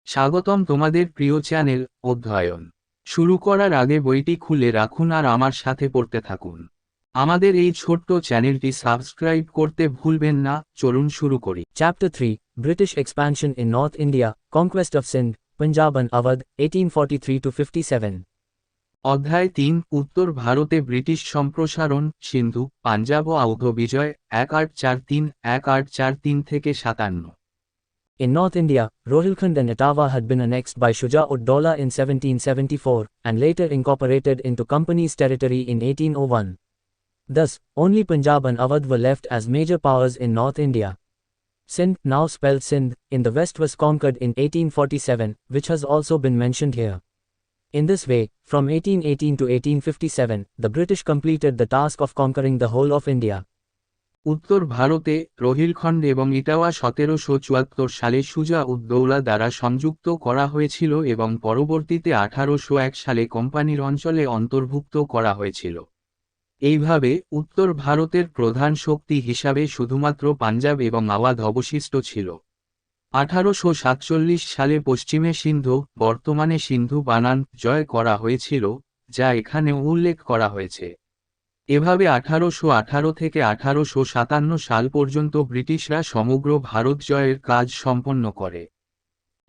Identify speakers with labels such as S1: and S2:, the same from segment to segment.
S1: স্বাগতম তোমাদের প্রিয় চ্যানেল অধ্যয়ন শুরু করার আগে বইটি খুলে রাখুন আর আমার সাথে পড়তে থাকুন। আমাদের এই ছোট্ট চ্যানেলটি সাবস্ক্রাইব করতে ভুলবেন না। চলুন শুরু করি।
S2: Chapter 3 British Expansion in North India, Conquest of Sindh, Punjab and Awadh, 1843 to 57.
S1: অধ্যায় 3 উত্তর ভারতে ব্রিটিশ সম্প্রসারণ, সিন্ধু, পাঞ্জাব ও আওধ বিজয় 1843 থেকে 57।
S2: In North India, Rohilkhand and Etawah had been annexed by Shuja-ud-Daulah in 1774, and later incorporated into Company's territory in 1801. Thus, only Punjab and Awadh were left as major powers in North India. Sindh, now spelled Sindh, in the west was conquered in 1847, which has also been mentioned here. In this way, from 1818 to 1857, the British completed the task of conquering the whole of India.
S1: উত্তর ভারতে রোহিলখণ্ড এবং ইটাওয়া 1774 সালে শুজা-উদ-দৌলা দ্বারা সংযুক্ত করা হয়েছিল এবং পরবর্তীতে 1801 সালে কোম্পানির অঞ্চলে অন্তর্ভুক্ত করা হয়েছিল। এইভাবে উত্তর ভারতের প্রধান শক্তি হিসাবে শুধুমাত্র পাঞ্জাব এবং আওয়াধ অবশিষ্ট ছিল। 1847 সালে পশ্চিমে সিন্ধু, বর্তমানে সিন্ধু বানান জয় করা হয়েছিল, যা এখানে উল্লেখ করা হয়েছে। এভাবে 1818 থেকে 1857 সাল পর্যন্ত ব্রিটিশরা সমগ্র ভারত জয়ের কাজ সম্পন্ন করে।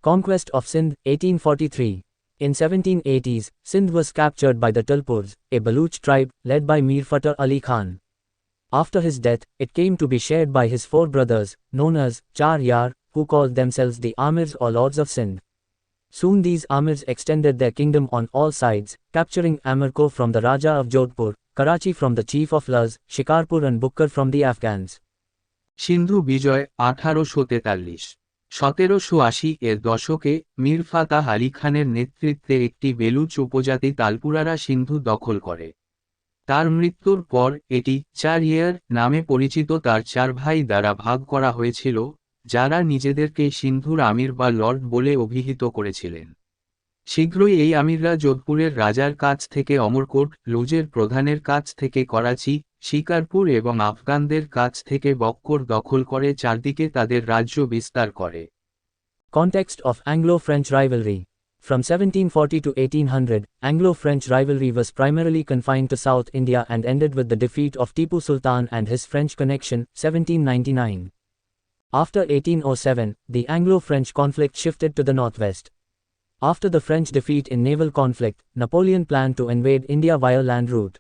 S2: Conquest of Sindh, 1843. In 1780s, Sindh was captured by the Tilpurs, a Baluch tribe, led by Mir Fateh Ali Khan. After his death, it came to be shared by his four brothers, known as Char Yar, who called themselves the Amirs or Lords of Sindh. Soon these Amirs extended their kingdom on all sides, capturing Amarko from the Raja of Jodhpur, Karachi from the Chief of Luz, Shikarpur and Bukkar from the Afghans.
S1: সিন্ধু বিজয় 1843। 1780 এর দশকে Mir Fattah Ali খানের নেতৃত্বে একটি বেলুচ উপজাতি তালপুরারা সিন্ধু দখল করে। তার মৃত্যুর পর এটি চার ইয়ার নামে পরিচিত তার চার ভাই দ্বারা ভাগ করা হয়েছিল, যারা নিজেদেরকে সিন্ধুর আমির বা লর্ড বলে অভিহিত করেছিলেন। শীঘ্রই এই আমিররা যোধপুরের রাজার কাছ থেকে অমরকোট, লুজের প্রধানের কাছ থেকে করাচি, শিকারপুর এবং আফগানদের কাছ থেকে বক্কর দখল করে চারদিকে তাদের রাজ্য বিস্তার করে।
S2: Context of Anglo-French rivalry. From 1740 to 1800, Anglo-French rivalry was primarily confined to South India and ended with the defeat of Tipu Sultan and his French connection, 1799. After 1807, the Anglo-French conflict shifted to the northwest. After the French defeat in naval conflict, Napoleon planned to invade India via land route.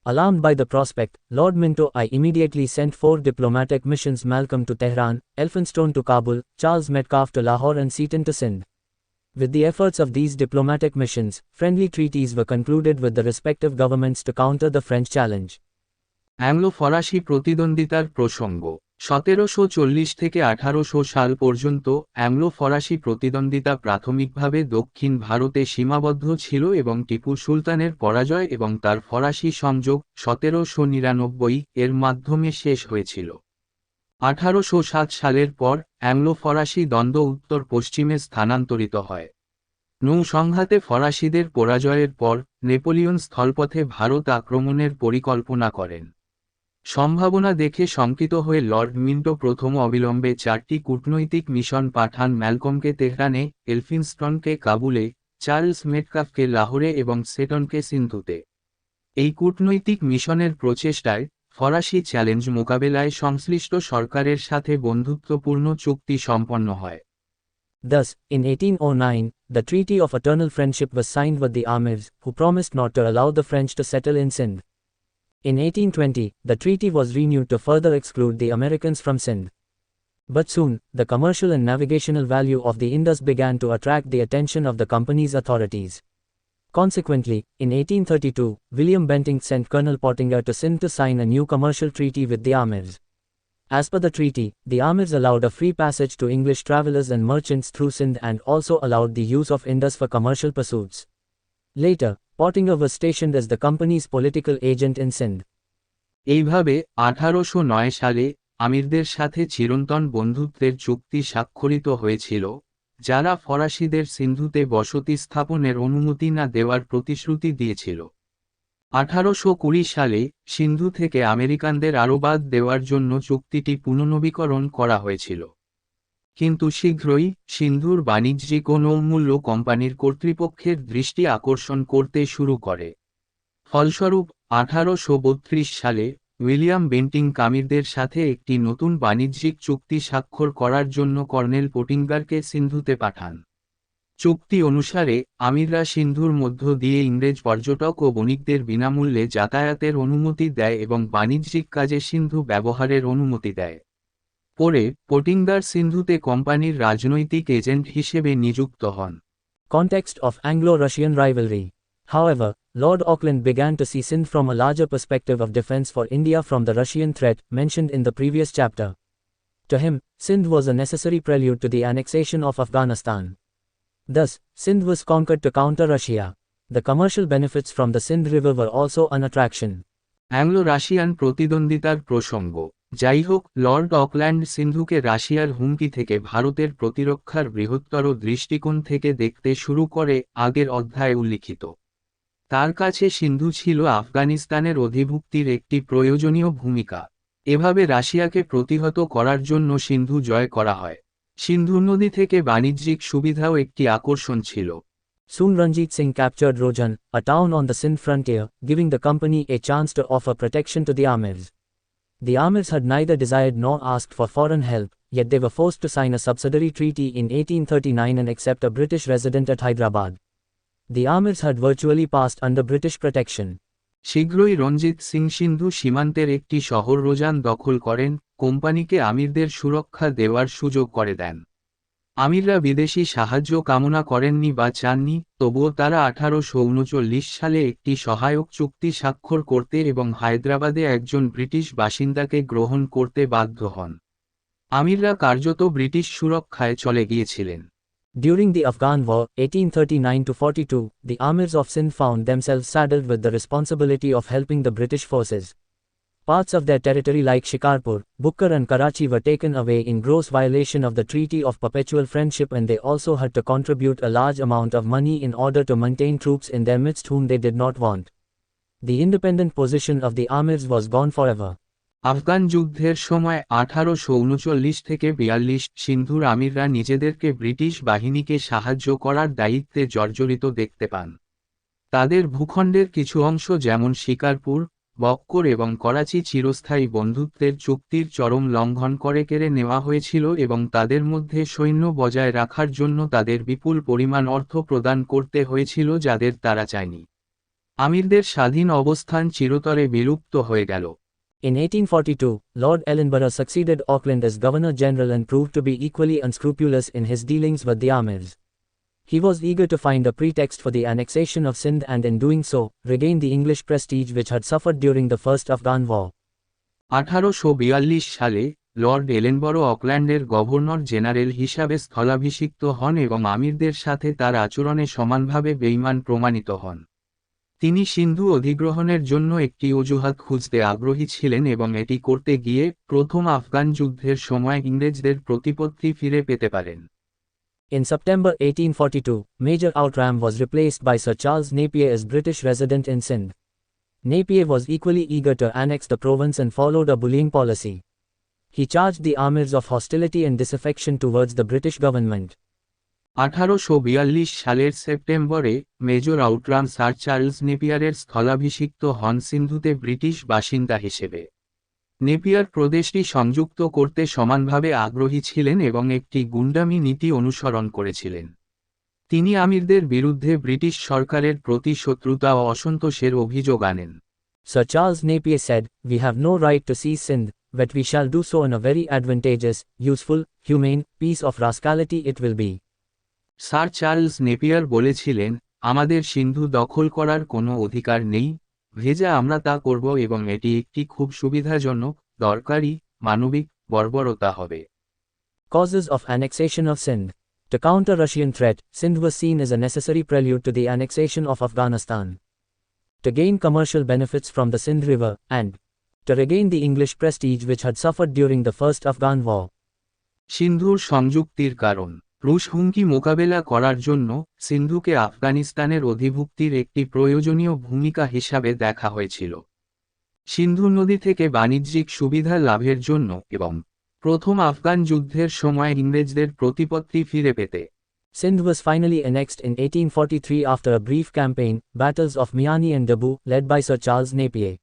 S2: Alarmed by the prospect, Lord Minto I immediately sent four diplomatic missions: Malcolm to Tehran, Elphinstone to Kabul, Charles Metcalfe to Lahore and Seaton to Sindh. With the efforts of these diplomatic missions, friendly treaties were concluded with the respective governments to counter the French challenge.
S1: অ্যাংলো-ফরাসি প্রতিদ্বন্দ্বিতার প্রসঙ্গ। 1740 থেকে 1800 সাল পর্যন্ত অ্যাংলো-ফরাসি প্রতিদ্বন্দ্বিতা প্রাথমিকভাবে দক্ষিণ ভারতে সীমাবদ্ধ ছিল এবং টিপু সুলতানের পরাজয় এবং তার ফরাসি সংযোগ 1799 এর মাধ্যমে শেষ হয়েছিল। 1807 সালের পর অ্যাংলো-ফরাসি দ্বন্দ্ব উত্তর পশ্চিমে স্থানান্তরিত হয়। নৌসংঘাতে ফরাসিদের পরাজয়ের পর নেপোলিয়ন স্থলপথে ভারত আক্রমণের পরিকল্পনা করেন। সম্ভাবনা দেখে শঙ্কিত হয়ে লর্ড মিন্টো প্রথম অবিলম্বে চারটি কূটনৈতিক মিশন পাঠান: ম্যালকমকে তেহরানে, এলফিনস্টনকে কাবুলে, চার্লস মেটকাফকে লাহোরে এবং সেটনকে সিন্ধুতে। এই কূটনৈতিক মিশনের প্রচেষ্টায় ফরাসি চ্যালেঞ্জ মোকাবেলায় সংশ্লিষ্ট সরকারের সাথে বন্ধুত্বপূর্ণ চুক্তি সম্পন্ন হয়।
S2: Thus, in 1809, the Treaty of Eternal Friendship was signed with the Amirs, who promised not to allow the French to settle in Sindh. In 1820, the treaty was renewed to further exclude the Americans from Sindh. But soon, the commercial and navigational value of the Indus began to attract the attention of the company's authorities. Consequently, in 1832, William Bentinck sent Colonel Pottinger to Sindh to sign a new commercial treaty with the Amirs. As per the treaty, the Amirs allowed a free passage to English travelers and merchants through Sindh and also allowed the use of Indus for commercial pursuits. Later, Pottinger was stationed as the company's political agent in Sindh.
S1: এইভাবে 1809 সালে আমিরদের সাথে চিরন্তন বন্ধুত্বের চুক্তি স্বাক্ষরিত হয়েছিল, যারা ফরাসিদের সিন্ধুতে বসতি স্থাপনের অনুমতি না দেওয়ার প্রতিশ্রুতি দিয়েছিল। 1820 সালে সিন্ধু থেকে আমেরিকানদের আরও বাদ দেওয়ার জন্য চুক্তিটি পুনর্নবীকরণ করা হয়েছিল। কিন্তু শীঘ্রই সিন্ধুর বাণিজ্যিক ও নৌমূল্য কোম্পানির কর্তৃপক্ষের দৃষ্টি আকর্ষণ করতে শুরু করে। ফলস্বরূপ 1832 সালে উইলিয়াম বেন্টিং কামিরদের সাথে একটি নতুন বাণিজ্যিক চুক্তি স্বাক্ষর করার জন্য কর্নেল পটিঙ্গারকে সিন্ধুতে পাঠান। চুক্তি অনুসারে আমিররা সিন্ধুর মধ্য দিয়ে ইংরেজ পর্যটক ও বণিকদের বিনামূল্যে যাতায়াতের অনুমতি দেয় এবং বাণিজ্যিক কাজে সিন্ধু ব্যবহারের অনুমতি দেয়। পরে পটিঙ্গার সিন্ধুতে কোম্পানির রাজনৈতিক এজেন্ট হিসেবে নিযুক্ত হন।
S2: Context of Anglo-Russian rivalry. However, Lord Auckland began to see Sindh from a larger perspective of defense for India from the Russian threat mentioned in the previous chapter. To him, Sindh was a necessary prelude to the annexation of Afghanistan. Thus, Sindh was conquered to counter Russia. The commercial benefits from the Sindh River were also an attraction.
S1: Anglo Russian প্রতিদ্বন্দ্বিতার প্রসঙ্গ। যাই হোক, Lord Auckland সিন্ধুকে রাশিয়ার হুমকি থেকে ভারতের প্রতিরক্ষার বৃহত্তর দৃষ্টিকোণ থেকে দেখতে শুরু করে আগের অধ্যায়ে উল্লিখিত। তার কাছে সিন্ধু ছিল আফগানিস্তানের অধিভুক্তির একটি প্রয়োজনীয় ভূমিকা। এভাবে রাশিয়াকে প্রতিহত করার জন্য সিন্ধু জয় করা হয়। সিন্ধু নদী থেকে বাণিজ্যিক সুবিধাও একটি আকর্ষণ ছিল।
S2: Soon Ranjit Singh captured Rojan, a town on the Sindh frontier, giving the company a chance to offer protection to the Amirs. The Amirs had neither desired nor asked for foreign help, yet they were forced to sign a subsidiary treaty in 1839 and accept a British resident at Hyderabad. The Amirs had virtually passed under British protection.
S1: শীঘ্রই রঞ্জিত সিং সিন্ধু সীমান্তের একটি শহর রোজান দখল করেন, কোম্পানিকে আমিরদের সুরক্ষা দেওয়ার সুযোগ করে দেন। আমিররা বিদেশি সাহায্য কামনা করেননি বা চাননি, তবুও তারা 1839 সালে একটি সহায়ক চুক্তি স্বাক্ষর করতে এবং হায়দ্রাবাদে একজন ব্রিটিশ বাসিন্দাকে গ্রহণ করতে বাধ্য হন। আমিররা কার্যত ব্রিটিশ সুরক্ষায় চলে গিয়েছিলেন।
S2: During the Afghan War, 1839-42, the Amirs of Sindh found themselves saddled with the responsibility of helping the British forces. Parts of their territory like Shikarpur, Bukkar and Karachi were taken away in gross violation of the Treaty of Perpetual Friendship, and they also had to contribute a large amount of money in order to maintain troops in their midst whom they did not want. The independent position of the Amirs was gone forever.
S1: Afghan যুদ্ধের সময় 1839 থেকে 42 সিন্ধুর আমিররা নিজেদেরকে British বাহিনীকে সাহায্য করার দায়িত্বে জর্জরিত দেখতে পান। তাদের ভূখণ্ডের কিছু অংশ যেমন শিকারপুর, বক্কর এবং করাচি চিরস্থায়ী বন্ধুত্বের চুক্তির চরম লঙ্ঘন করে কেড়ে নেওয়া হয়েছিল এবং তাদের মধ্যে সৈন্য বজায় রাখার জন্য তাদের বিপুল পরিমাণ অর্থ প্রদান করতে হয়েছিল যাদের তারা চায়নি। আমিরদের স্বাধীন অবস্থান চিরতরে বিলুপ্ত হয়ে গেল।
S2: In 1842, Lord Ellenborough succeeded Auckland as Governor-General and proved to be equally unscrupulous in his dealings with the Amirs. He was eager to find a pretext for the annexation of Sindh and in doing so, regain the English prestige which had suffered during the First Afghan War.
S1: 1842 সালে Lord এলেনবরো অকল্যান্ডের governor general হিসাবে স্থলাভিষিক্ত হন এবং আমিরদের সাথে তার আচরণে সমানভাবে বেঈমান প্রমাণিত হন। তিনি সিন্ধু অধিগ্রহণের জন্য একটি অজুহাত খুঁজতে আগ্রহী ছিলেন এবং এটি করতে গিয়ে প্রথম আফগান যুদ্ধের সময় ইংরেজদের প্রতিপত্তি ফিরে পেতে পারেন।
S2: In September 1842, Major Outram was replaced by Sir Charles Napier as British resident in Sindh. Napier was equally eager to annex the province and followed a bullying policy. He charged the Amirs of hostility and disaffection towards the British government.
S1: 1842 সালের সেপ্টেম্বরে major Outram sir Charles নেপিয়ারের স্থলাভিষিক্ত হন সিন্ধুতে British বাসিন্দা হিসেবে। Napier প্রদেশটি সংযুক্ত করতে সমানভাবে আগ্রহী ছিলেন এবং একটি গুন্ডামি নীতি অনুসরণ করেছিলেন। তিনি আমিরদের বিরুদ্ধে ব্রিটিশ সরকারের প্রতি শত্রুতা ও অসন্তোষের অভিযোগ আনেন।
S2: Sir Charles Napier said, "We have no right to seize Sindh, but we shall do so in a very advantageous, useful, humane, piece of rascality it will be."
S1: Sir Charles Napier বলেছিলেন, আমাদের সিন্ধু দখল করার কোনো অধিকার নেই, ভেজা আমরা তা করব এবং এটি একটি খুব সুবিধাজনক, দরকারি, মানবিক বর্বরতা হবে।
S2: Causes of annexation of Sindh. To counter Russian threat, Sindh was seen as a necessary prelude to the annexation of Afghanistan. To gain commercial benefits from the Sindh River, and to regain the English prestige which had suffered during the First Afghan War.
S1: সিন্ধুর সংযুক্তির কারণ, রুশ হুমকি মোকাবেলা করার জন্য সিন্ধুকে আফগানিস্তানের অধিভুক্তির একটি প্রয়োজনীয় ভূমিকা হিসাবে দেখা হয়েছিল। সিন্ধু নদী থেকে বাণিজ্যিক সুবিধা লাভের জন্য এবং প্রথম আফগান যুদ্ধের সময় ইংরেজদের প্রতিপত্তি ফিরে পেতে
S2: Sindh was finally annexed in 1843 after a brief campaign, battles of Miani and Dabu, led by Sir Charles Napier.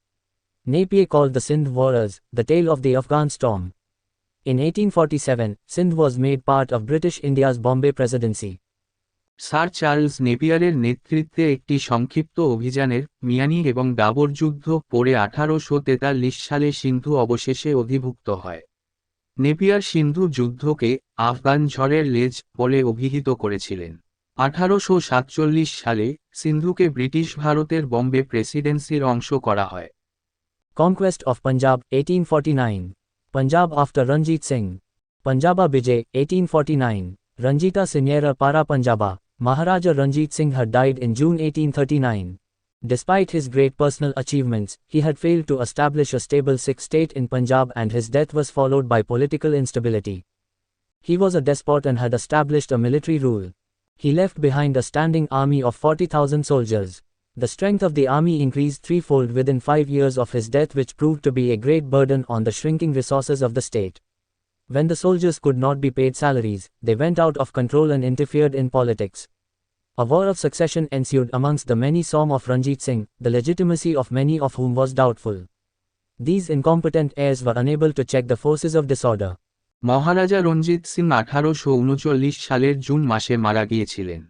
S2: Napier called the Sindh Wars, the tale of the Afghan storm. In 1847, Sindh was made part of British India's Bombay Presidency.
S1: Sir Charles নেপিয়ারের নেতৃত্বে একটি সংক্ষিপ্ত অভিযানের মিয়ানি এবং ডাবর যুদ্ধ পরে 1843 সালে সিন্ধু অবশেষে অধিভুক্ত হয়। নেপিয়ার সিন্ধু যুদ্ধকে আফগান ঝড়ের লেজ বলে অভিহিত করেছিলেন। 1847 সালে সিন্ধুকে ব্রিটিশ ভারতের বম্বে প্রেসিডেন্সির অংশ করা হয়।
S2: Conquest of Punjab, 1849. Punjab after Ranjit Singh. Punjaba Bijay, 1849. Ranjita Siniera Para Punjaba. Maharaja Ranjit Singh had died in June 1839. Despite his great personal achievements, he had failed to establish a stable Sikh state in Punjab, and his death was followed by political instability. He was a despot and had established a military rule. He left behind a standing army of 40,000 soldiers. The strength of the army increased threefold within 5 years of his death, which proved to be a great burden on the shrinking resources of the state. When the soldiers could not be paid salaries, they went out of control and interfered in politics. A war of succession ensued amongst the many sons of Ranjit Singh, the legitimacy of many of whom was doubtful. These incompetent heirs were unable to check the forces of disorder.
S1: Maharaja Ranjit Singh 1839 সালের June মাসে মারা গিয়েছিলেন।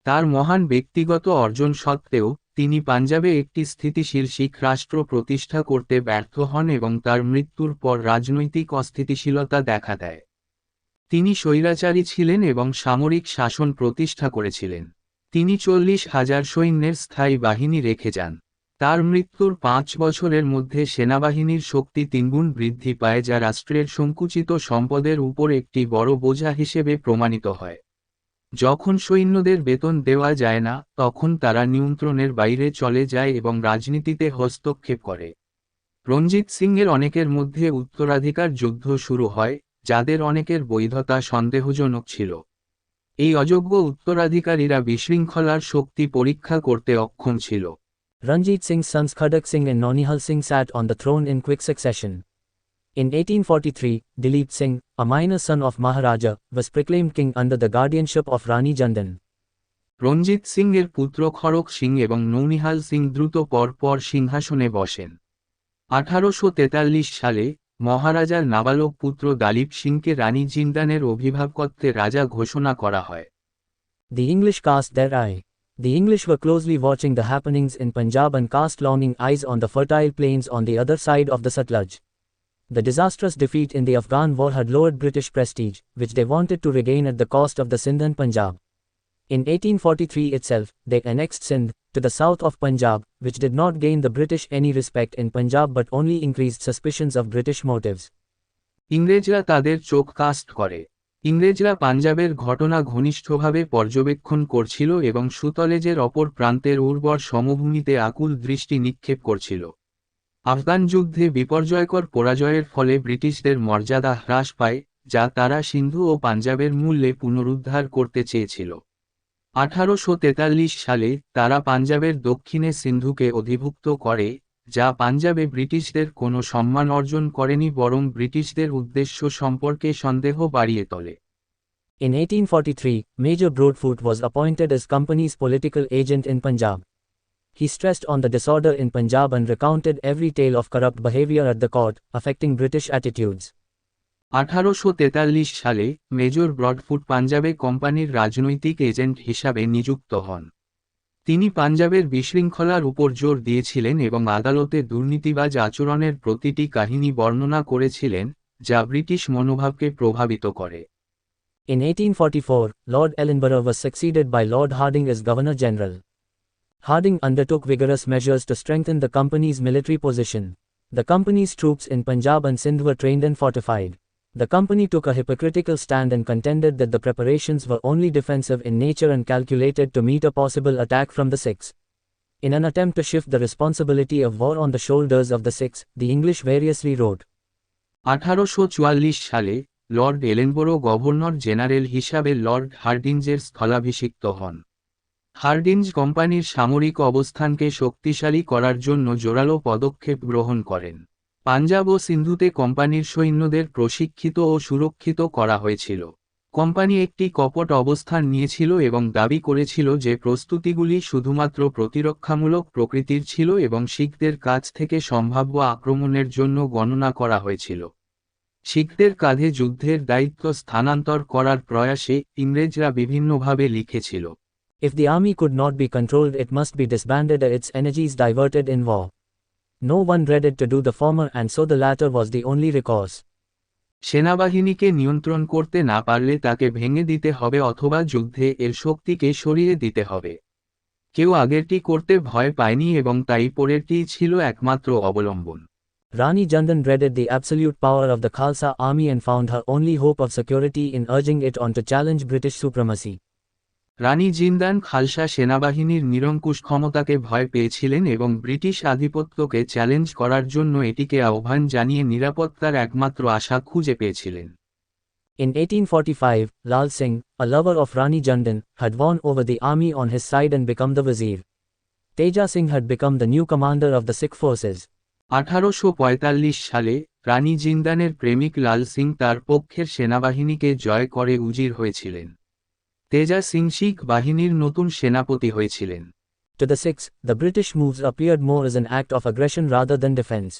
S1: তার মহান ব্যক্তিগত অর্জন সত্ত্বেও তিনি পাঞ্জাবে একটি স্থিতিশীল শিখ রাষ্ট্র প্রতিষ্ঠা করতে ব্যর্থ হন এবং তার মৃত্যুর পর রাজনৈতিক অস্থিতিশীলতা দেখা দেয়। তিনি স্বৈরাচারী ছিলেন এবং সামরিক শাসন প্রতিষ্ঠা করেছিলেন। তিনি 40,000 সৈন্যের স্থায়ী বাহিনী রেখে যান। তার মৃত্যুর 5 বছরের মধ্যে সেনাবাহিনীর শক্তি 3 গুণ বৃদ্ধি পায়, যা রাষ্ট্রের সংকুচিত সম্পদের উপর একটি বড় বোঝা হিসেবে প্রমাণিত হয়। যখন সৈন্যদের বেতন দেওয়া যায় না, তখন তারা নিয়ন্ত্রণের বাইরে চলে যায় এবং রাজনীতিতে হস্তক্ষেপ করে। রঞ্জিত সিংয়ের অনেকের মধ্যে উত্তরাধিকার যুদ্ধ শুরু হয়, যাদের অনেকের বৈধতা সন্দেহজনক ছিল। এই অযোগ্য উত্তরাধিকারীরা বিশৃঙ্খলার শক্তি পরীক্ষা করতে অক্ষম ছিল।
S2: Ranjit Singh's sons Khadak Singh and Naunihal Singh sat on the throne in quick succession. In 1843, Dilip Singh, a minor son of Maharaja, was proclaimed king under the guardianship of Rani Jandan.
S1: রঞ্জিত সিংয়ের পুত্র খড়ক সিং এবং নৌনিহাল সিং দ্রুত পর সিংহাসনে বসেন। 1843 সালে মহারাজার নাবালক পুত্র দালীপ সিংকে রানী জিন্দানের অভিভাবকত্বে রাজা ঘোষণা করা হয়।
S2: The English cast their eye. The English were closely watching the happenings in Punjab and cast longing eyes on the fertile plains on the other side of the Satluj. The disastrous defeat in the Afghan war had lowered British prestige, which they wanted to regain at the cost of the Sindh and Punjab. In 1843 itself, they annexed Sindh, to the south of Punjab, which did not gain the British any respect in Punjab but only increased suspicions of British motives.
S1: ইংরেজরা তাদের চোখ caste করে। ইংরেজরা পাঞ্জাবের ঘটনা ঘনিষ্ঠভাবে পর্যবেক্ষণ করছিল এবং সুতলেজের অপর প্রান্তের উর্বর সমভূমিতে আকুল দৃষ্টি নিক্ষেপ করছিল। আফগান যুদ্ধে বিপর্যয়কর পরাজয়ের ফলে ব্রিটিশদের মর্যাদা হ্রাস পায়, যা তারা সিন্ধু ও পাঞ্জাবের মূল্যে পুনরুদ্ধার করতে চেয়েছিল। 1843 সালে তারা পাঞ্জাবের দক্ষিণে সিন্ধুকে অধিভুক্ত করে, যা পাঞ্জাবে ব্রিটিশদের কোনো সম্মান অর্জন করেনি বরং ব্রিটিশদের উদ্দেশ্য সম্পর্কে সন্দেহ বাড়িয়ে তোলে।
S2: In 1843, Major Broadfoot was appointed as company's political agent in Punjab. He stressed on the disorder in Punjab and recounted every tale of corrupt behavior at the court, affecting British attitudes.
S1: 1843 সালে major ব্রডফুট পাঞ্জাবে কোম্পানির রাজনৈতিক agent হিসাবে নিযুক্ত হন। তিনি পাঞ্জাবের বিশৃঙ্খলার উপর জোর দিয়েছিলেন এবং আদালতে দুর্নীতিবাজ আচরণের প্রতিটি কাহিনী বর্ণনা করেছিলেন, যা ব্রিটিশ মনোভাবকে প্রভাবিত করে।
S2: In 1844, Lord Ellenborough was succeeded by Lord Hardinge as Governor-General. Hardinge undertook vigorous measures to strengthen the company's military position. The company's troops in Punjab and Sindh were trained and fortified. The company took a hypocritical stand and contended that the preparations were only defensive in nature and calculated to meet a possible attack from the Sikhs. In an attempt to shift the responsibility of war on the shoulders of the Sikhs, the English variously wrote.
S1: 1844 সালে Lord এলেনবোরো governor general হিসাবে Lord হার্ডিঞ্জের স্থলাভিষিক্ত হন। Hardinge কোম্পানির সামরিক অবস্থানকে শক্তিশালী করার জন্য জোরালো পদক্ষেপ গ্রহণ করেন। পাঞ্জাব ও সিন্ধুতে কোম্পানির সৈন্যদের প্রশিক্ষিত ও সুরক্ষিত করা হয়েছিল। কোম্পানি একটি কপট অবস্থান নিয়েছিল এবং দাবি করেছিল যে প্রস্তুতিগুলি শুধুমাত্র প্রতিরক্ষামূলক প্রকৃতির ছিল এবং শিখদের কাছ থেকে সম্ভাব্য আক্রমণের জন্য গণনা করা হয়েছিল। শিখদের কাঁধে যুদ্ধের দায়িত্ব স্থানান্তর করার প্রয়াসে ইংরেজরা বিভিন্নভাবে লিখেছিল।
S2: If the army could not be controlled, it must be disbanded or its energies diverted in war. No one dreaded to do the former, and so the latter was the only recourse.
S1: সেনাবাহিনীকে নিয়ন্ত্রণ করতে না পারলে তাকে ভেঙে দিতে হবে অথবা যুদ্ধে এর শক্তিকে সরিয়ে দিতে হবে। কেউ আগেরটি করতে ভয় পায়নি এবং তাই পরেরটিই ছিল একমাত্র অবলম্বন।
S2: Rani Jandan dreaded the absolute power of the Khalsa army and found her only hope of security in urging it on to challenge British supremacy.
S1: রানী জিন্দান খালসা সেনাবাহিনীর নিরঙ্কুশ ক্ষমতাকে ভয় পেয়েছিলেন এবং ব্রিটিশ আধিপত্যকে চ্যালেঞ্জ করার জন্য এটিকে আহ্বান জানিয়ে নিরাপত্তার একমাত্র আশা খুঁজে পেয়েছিলেন।
S2: In 1845, Lal Singh, a lover of Rani Jandan, had won over the army on his side and become the vizier. Teja Singh had become the new commander of the Sikh forces.
S1: 1845 সালে রানী জিন্দানের প্রেমিক লাল সিং তার পক্ষের সেনাবাহিনীকে জয় করে উজির হয়েছিলেন। তেজা সিং শিখ বাহিনীর নতুন সেনাপতি হয়েছিলেন।
S2: To the Sikhs, the British moves appeared more as an act of aggression rather than defense.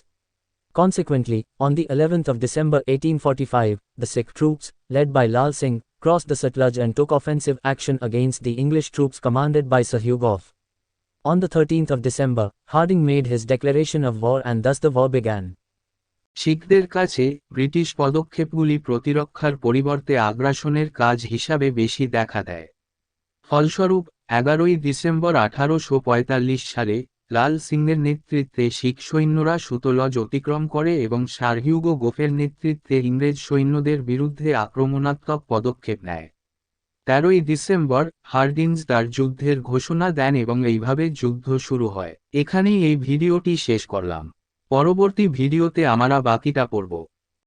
S2: Consequently, on the 11th of December 1845, the Sikh troops, led by Lal Singh, crossed the Satluj and took offensive action against the English troops commanded by Sir Hugh Gough. On the 13th of December, Harding made his declaration of war and thus the war began.
S1: শিখদের কাছে British পদক্ষেপগুলি প্রতিরক্ষার পরিবর্তে আগ্রাসনের কাজ হিসাবে বেশি দেখা দেয়। ফলস্বরূপ 11ই ডিসেম্বর 1845 সালে লাল সিংয়ের নেতৃত্বে শিখ সৈন্যরা সুতলজ অতিক্রম করে এবং সার হিউগো গোফের নেতৃত্বে ইংরেজ সৈন্যদের বিরুদ্ধে আক্রমণাত্মক পদক্ষেপ নেয়। 13ই ডিসেম্বর হার্ডিঞ্জ তার যুদ্ধের ঘোষণা দেন এবং এইভাবে যুদ্ধ শুরু হয়। এখানেই এই ভিডিওটি শেষ করলাম। পরবর্তী ভিডিওতে আমরা বাকিটা পড়ব।